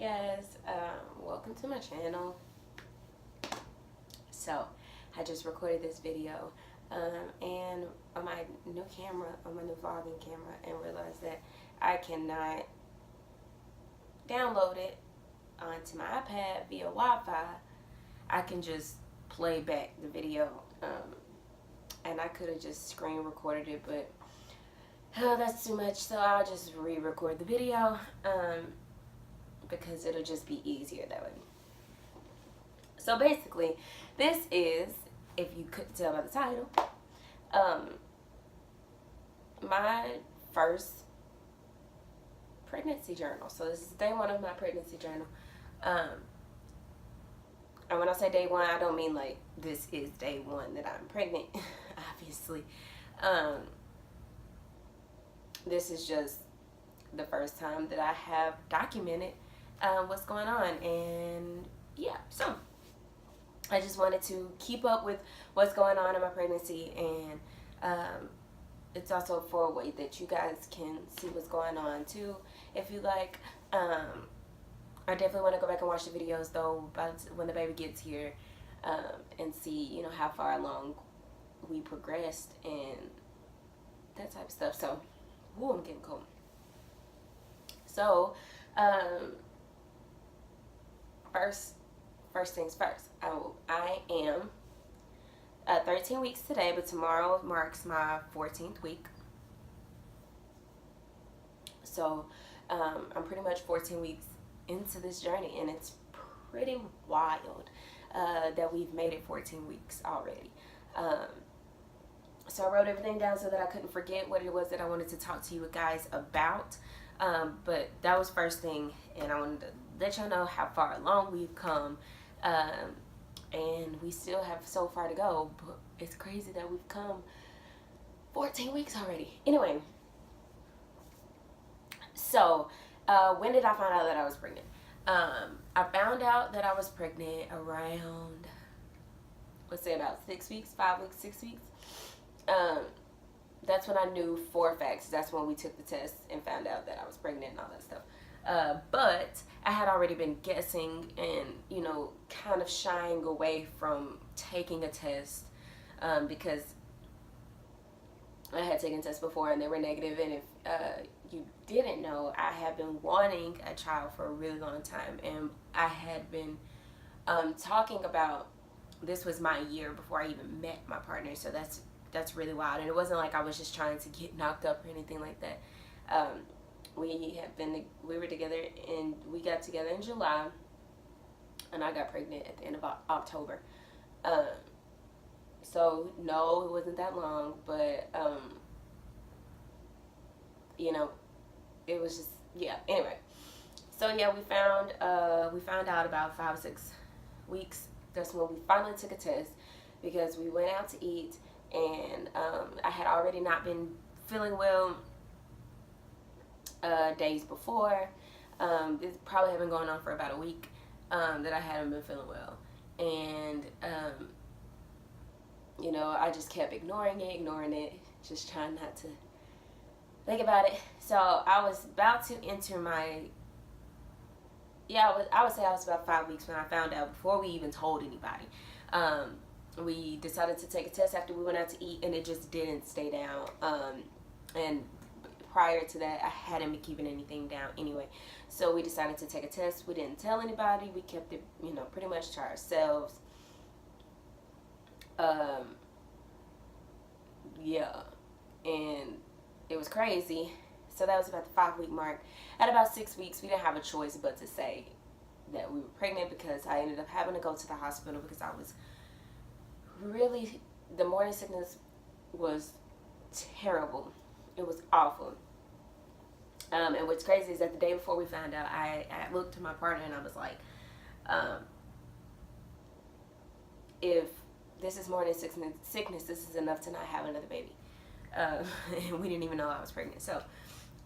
guys, welcome to my channel. So I just recorded this video and on my new camera, on my new vlogging camera, and realized that I cannot download it onto my iPad via Wi-Fi. I can just play back the video, and I could have just screen recorded it, but that's too much, so I'll just re-record the video because it'll just be easier that way. So basically, this is, if you couldn't tell by the title, my first pregnancy journal. So this is day one of my pregnancy journal. And when I say day one, I don't mean like this is day one that I'm pregnant, obviously. This is just the first time that I have documented what's going on, and yeah, so I just wanted to keep up with what's going on in my pregnancy, and it's also for a way that you guys can see what's going on too, if you like. I definitely want to go back and watch the videos though, about when the baby gets here, and see, you know, how far along we progressed and that type of stuff. So, ooh, I'm getting cold. So, first things first. I am 13 weeks today, but tomorrow marks my 14th week. So, I'm pretty much 14 weeks into this journey, and it's pretty wild that we've made it 14 weeks already. So I wrote everything down so that I couldn't forget what it was that I wanted to talk to you guys about. But that was first thing, and I wanted to let y'all know how far along we've come. And we still have so far to go, but it's crazy that we've come 14 weeks already. Anyway, so when did I find out that I was pregnant? I found out that I was pregnant around, let's say about 6 weeks, 5 weeks, 6 weeks. That's when I knew for facts. That's when we took the test and found out that I was pregnant and all that stuff. But I had already been guessing and, you know, kind of shying away from taking a test because I had taken tests before and they were negative. And if you didn't know, I have been wanting a child for a really long time, and I had been talking about, this was my year before I even met my partner. So that's really wild. And it wasn't like I was just trying to get knocked up or anything like that. We were together, and we got together in July, and I got pregnant at the end of October. So no, it wasn't that long, but you know, it was just, yeah. Anyway, so yeah, we found out about 5 or 6 weeks. That's when we finally took a test, because we went out to eat, and I had already not been feeling well days before. This probably had been going on for about a week that I hadn't been feeling well, and you know, I just kept ignoring it, just trying not to think about it. So I was about to enter my, I would say I was about 5 weeks when I found out, before we even told anybody. We decided to take a test after we went out to eat, and it just didn't stay down. And prior to that, I hadn't been keeping anything down anyway. So we decided to take a test. We didn't tell anybody. We kept it, you know, pretty much to ourselves. Yeah, and it was crazy. So that was about the 5 week mark. At about 6 weeks, we didn't have a choice but to say that we were pregnant, because I ended up having to go to the hospital because I was really, the morning sickness was terrible. It was awful. And what's crazy is that the day before we found out, I looked to my partner and I was like, if this is morning sickness, this is enough to not have another baby. And we didn't even know I was pregnant. So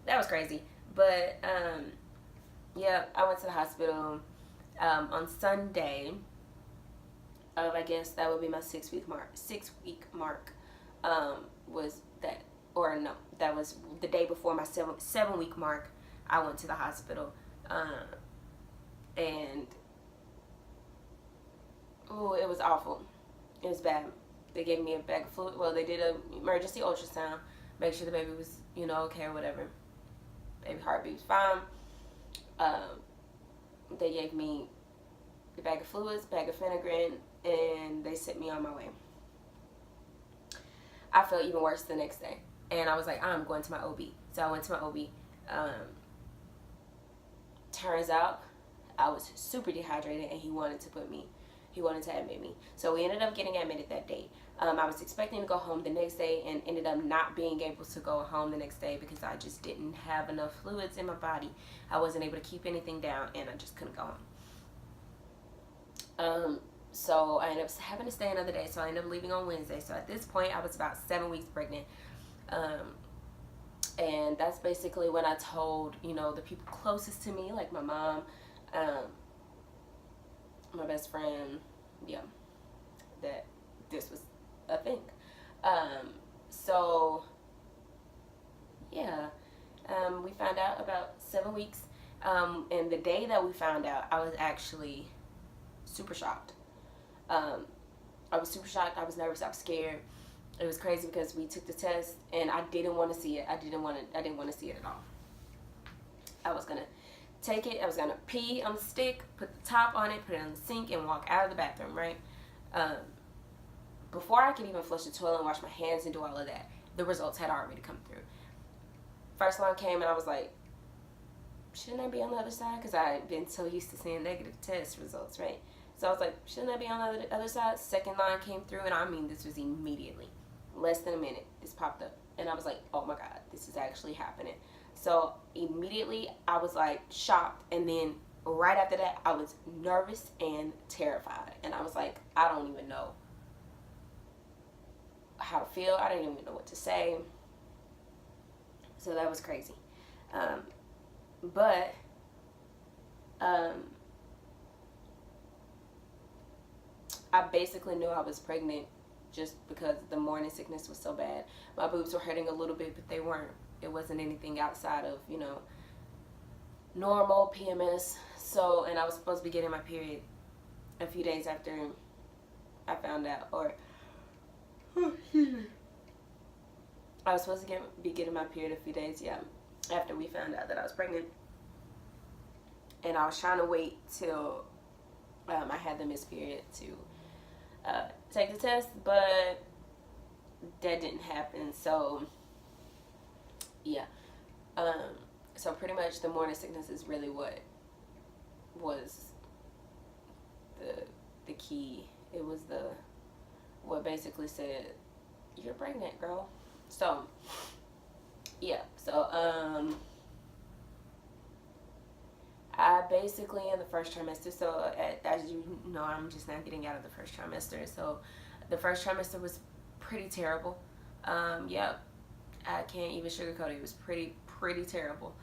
that was crazy. But yeah, I went to the hospital on Sunday of, I guess that would be my 6 week mark. Was that, or no, that was the day before my 7 week mark. I went to the hospital and oh, it was awful. It was bad. They gave me a bag of fluid. Well, they did an emergency ultrasound, make sure the baby was, okay or whatever. Baby heartbeat was fine. They gave me the bag of fluids, bag of Phenergan, and they sent me on my way. I felt even worse the next day, and I was like, I'm going to my OB. So I went to my OB. Turns out I was super dehydrated, and he wanted to admit me. So we ended up getting admitted that day. I was expecting to go home the next day and ended up not being able to go home the next day because I just didn't have enough fluids in my body. I wasn't able to keep anything down, and I just couldn't go home. So I ended up having to stay another day. So I ended up leaving on Wednesday. So at this point, I was about 7 weeks pregnant. And that's basically when I told, the people closest to me, like my mom, my best friend, that this was a thing. We found out about 7 weeks. And the day that we found out, I was actually super shocked. I was super shocked. I was nervous. I was scared. It was crazy because we took the test and I didn't want to see it. I didn't want to see it at all. I was gonna take it. I was gonna pee on the stick, put the top on it, put it in the sink, and walk out of the bathroom. Right. Before I could even flush the toilet and wash my hands and do all of that, the results had already come through. First line came and I was like, shouldn't I be on the other side? Because I had been so used to seeing negative test results, right? So I was like, shouldn't I be on the other side? Second line came through, and I mean, this was immediately. Less than a minute, this popped up. And I was like, oh my God, this is actually happening. So immediately, I was like shocked. And then right after that, I was nervous and terrified. And I was like, I don't even know how to feel. I didn't even know what to say. So that was crazy. I basically knew I was pregnant just because the morning sickness was so bad. My boobs were hurting a little bit, but they weren't. It wasn't anything outside of, normal PMS. So, and I was supposed to be getting my period a few days after I found out, I was supposed to be getting my period a few days, after we found out that I was pregnant. And I was trying to wait till I had the missed period to take the test, but that didn't happen. So so pretty much the morning sickness is really what was the key. It was what basically said, you're pregnant, girl. So I basically in the first trimester, so as you know, I'm just now getting out of the first trimester. So the first trimester was pretty terrible. I can't even sugarcoat it. It was pretty terrible.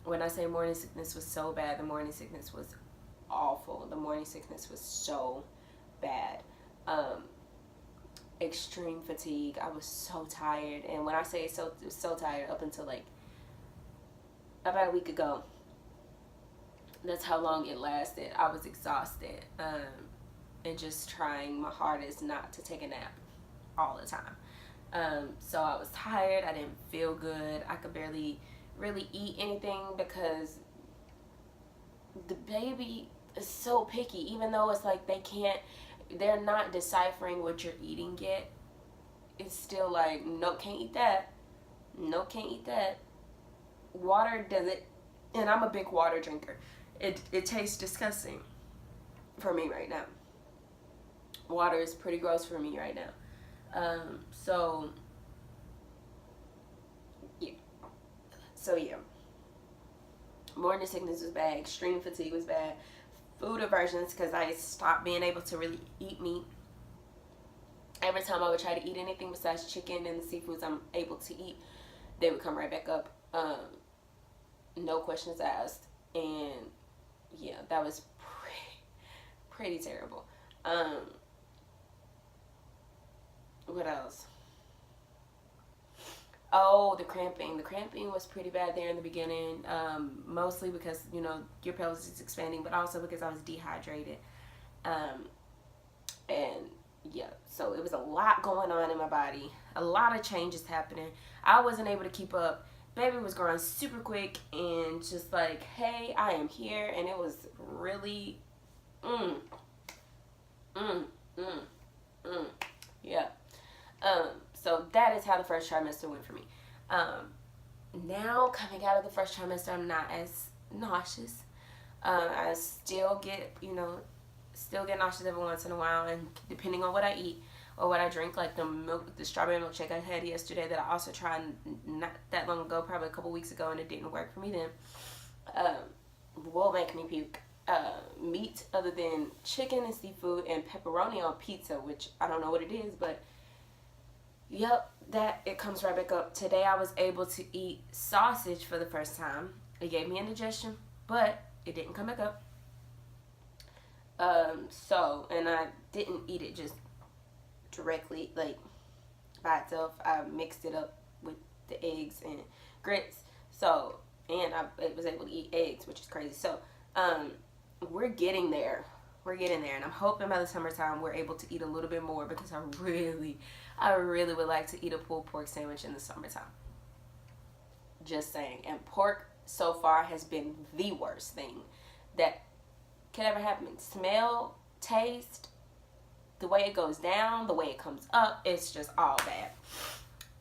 When I say morning sickness was so bad, the morning sickness was awful. The morning sickness was so bad. Extreme fatigue. I was so tired. And when I say so tired, up until like about a week ago, that's how long it lasted. I was exhausted and just trying my hardest not to take a nap all the time. So I was tired. I didn't feel good. I could barely really eat anything because the baby is so picky. Even though it's like they're not deciphering what you're eating yet. It's still like, no, can't eat that. No, can't eat that. Water does it, and I'm a big water drinker. It tastes disgusting for me right now. Water is pretty gross for me right now. Morning sickness was bad. Extreme fatigue was bad. Food aversions, because I stopped being able to really eat meat. Every time I would try to eat anything besides chicken and the seafoods I'm able to eat, they would come right back up. No questions asked. And that was pretty terrible. What else? Oh, the cramping. The cramping was pretty bad there in the beginning, mostly because, your pelvis is expanding, but also because I was dehydrated. Um, and yeah, so it was a lot going on in my body, a lot of changes happening. I wasn't able to keep up. Baby was growing super quick and just like, hey, I am here. And it was really, mm, mm, mm, mm. Yeah. So that is how the first trimester went for me. Um, Now coming out of the first trimester, I'm not as nauseous. I still get nauseous every once in a while, and depending on what I eat or what I drink, like the strawberry milkshake I had yesterday that I also tried not that long ago, probably a couple weeks ago, and it didn't work for me then, will make me puke. Meat other than chicken and seafood and pepperoni on pizza, which I don't know what it is, but yep, that it comes right back up. Today I was able to eat sausage for the first time. It gave me indigestion, but it didn't come back up. And I didn't eat it just directly, like by itself. I mixed it up with the eggs and grits. So, and I was able to eat eggs, which is crazy. So, we're getting there. We're getting there, and I'm hoping by the summertime we're able to eat a little bit more because I really would like to eat a pulled pork sandwich in the summertime. Just saying. And pork so far has been the worst thing that could ever happen. Smell, taste, the way it goes down, the way it comes up, it's just all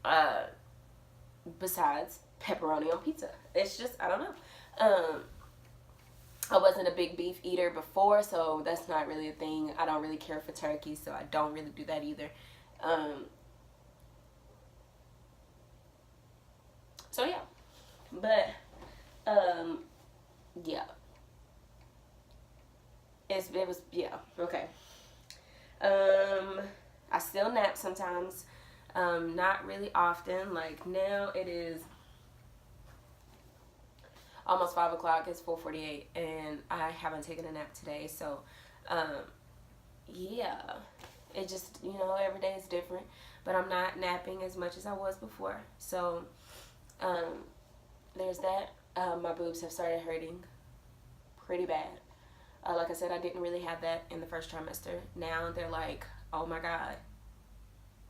bad. Besides pepperoni on pizza. It's just, I don't know. I wasn't a big beef eater before, so that's not really a thing. I don't really care for turkey, so I don't really do that either. So yeah. But, yeah. It was, yeah, okay. I still nap sometimes. Not really often. Like now it is almost 5 o'clock. It's 4:48, and I haven't taken a nap today. So, yeah, it just every day is different. But I'm not napping as much as I was before. So, there's that. My boobs have started hurting pretty bad. Like I said, I didn't really have that in the first trimester. Now they're like, oh my God,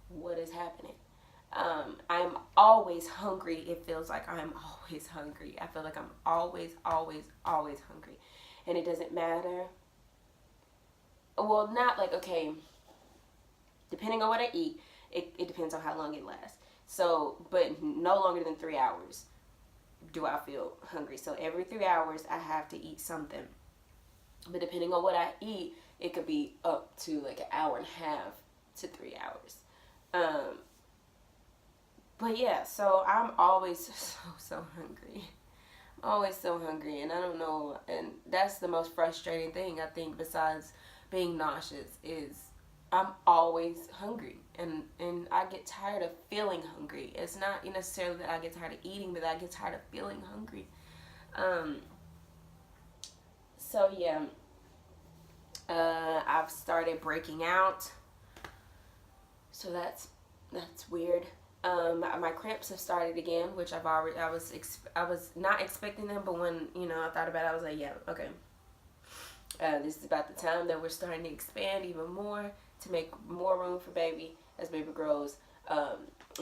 what is happening? I'm always hungry. It feels like I'm always hungry. I feel like I'm always hungry. And it doesn't matter. Well, not like, okay, depending on what I eat, it depends on how long it lasts. So, but no longer than 3 hours do I feel hungry. So every 3 hours I have to eat something. But depending on what I eat, it could be up to like an hour and a half to 3 hours. But yeah, so I'm always so hungry. I'm always so hungry, and I don't know, and that's the most frustrating thing, I think, besides being nauseous, is I'm always hungry, and I get tired of feeling hungry. It's not necessarily that I get tired of eating, but I get tired of feeling hungry. So yeah, I've started breaking out, so that's weird. My cramps have started again, which I was not expecting them, but when I thought about it, I was like, yeah, okay. This is about the time that we're starting to expand even more to make more room for baby as baby grows.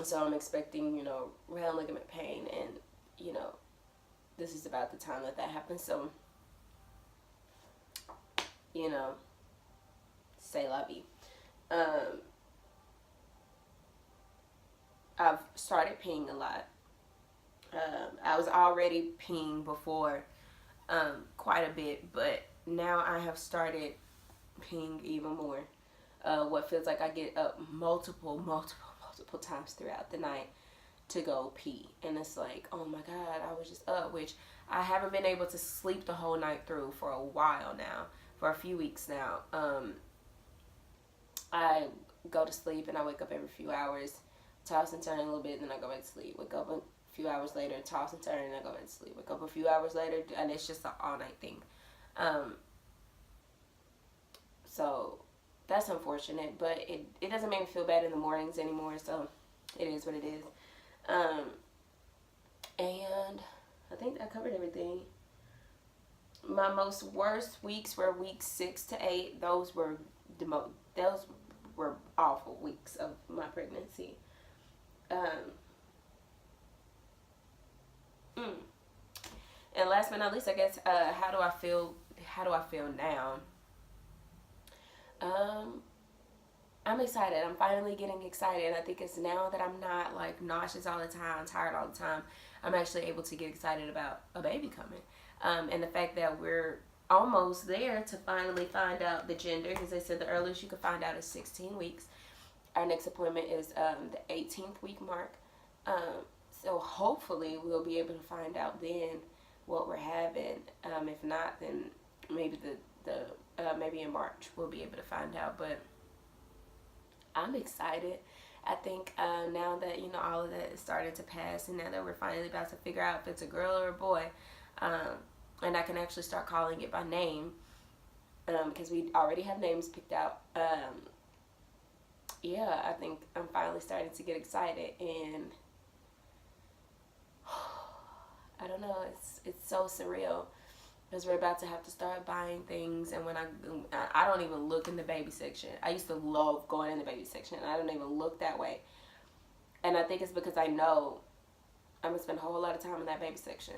So I'm expecting round ligament pain, and this is about the time that happens. So say la vie. I've started peeing a lot. I was already peeing before quite a bit, but now I have started peeing even more. What feels like I get up multiple times throughout the night to go pee. And it's like, oh my God, I was just up, which I haven't been able to sleep the whole night through for a while now, for a few weeks now. I go to sleep and I wake up every few hours, toss and turn a little bit, and then I go back to sleep. Wake up a few hours later, toss and turn, and I go back to sleep. Wake up a few hours later, and it's just an all-night thing. So that's unfortunate, but it doesn't make me feel bad in the mornings anymore, so it is what it is. And I think I covered everything. My most worst weeks were weeks 6 to 8. Those were those were awful weeks of my pregnancy. Um, mm. And last but not least, I guess, how do I feel? How do I feel now? Um, I'm excited. I'm finally getting excited. And I think it's now that I'm not like nauseous all the time, tired all the time. I'm actually able to get excited about a baby coming. And the fact that we're almost there to finally find out the gender, because they said the earliest you can find out is 16 weeks. Our next appointment is the 18th week mark. So hopefully we'll be able to find out then what we're having. If not, then maybe maybe in March we'll be able to find out. But I'm excited. I think now that all of that is starting to pass, and now that we're finally about to figure out if it's a girl or a boy, and I can actually start calling it by name, because we already have names picked out. Yeah, I think I'm finally starting to get excited, and I don't know, it's so surreal, because we're about to have to start buying things. And when I don't even look in the baby section. I used to love going in the baby section, and I don't even look that way. And I think it's because I know I'm gonna spend a whole lot of time in that baby section,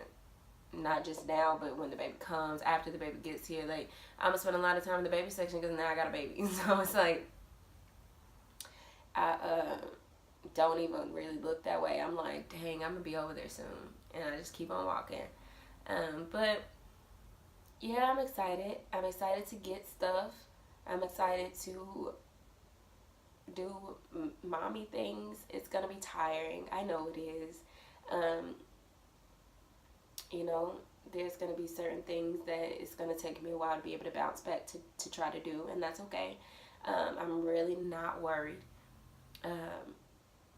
not just now, but when the baby comes, after the baby gets here. Like, I'm gonna spend a lot of time in the baby section because now I got a baby. So it's like I don't even really look that way. I'm like, dang, I'm gonna be over there soon, and I just keep on walking. But yeah, I'm excited. I'm excited to get stuff. I'm excited to do mommy things. It's gonna be tiring. I know it is. There's gonna be certain things that it's gonna take me a while to be able to bounce back to try to do, and that's okay. I'm really not worried.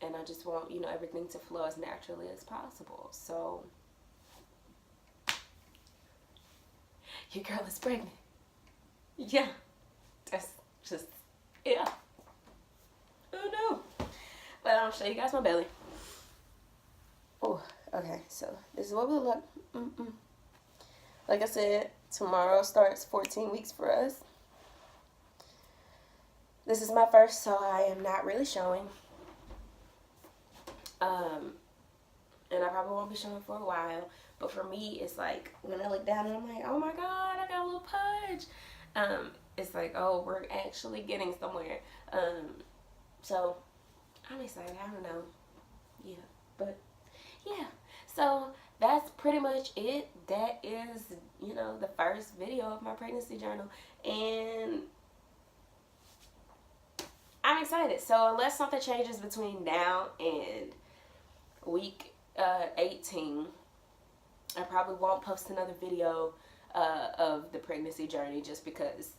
And I just want, everything to flow as naturally as possible. So, your girl is pregnant. Yeah. That's just, yeah. Oh no. But I'll show you guys my belly. Oh, okay. So, this is what we look like. Like I said, tomorrow starts 14 weeks for us. This is my first, so I am not really showing. And I probably won't be showing for a while. But for me, it's like, when I look down and I'm like, oh my God, I got a little pudge. It's like, oh, we're actually getting somewhere. So, I'm excited. I don't know. Yeah. But, yeah. So, that's pretty much it. That is, the first video of my pregnancy journal. And I'm excited. So, unless something changes between now and week 18, I probably won't post another video of the pregnancy journey, just because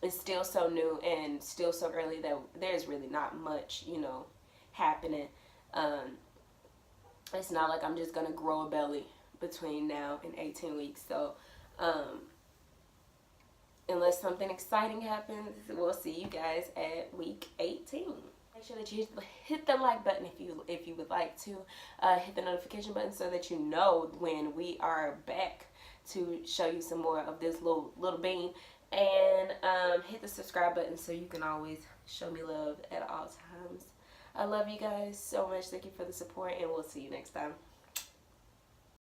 it's still so new and still so early that there's really not much, happening. It's not like I'm just going to grow a belly between now and 18 weeks. So, unless something exciting happens, we'll see you guys at week 18. Make sure that you hit the like button if you would like to. Hit the notification button so that you know when we are back to show you some more of this little bean. And hit the subscribe button so you can always show me love at all times. I love you guys so much. Thank you for the support, and we'll see you next time.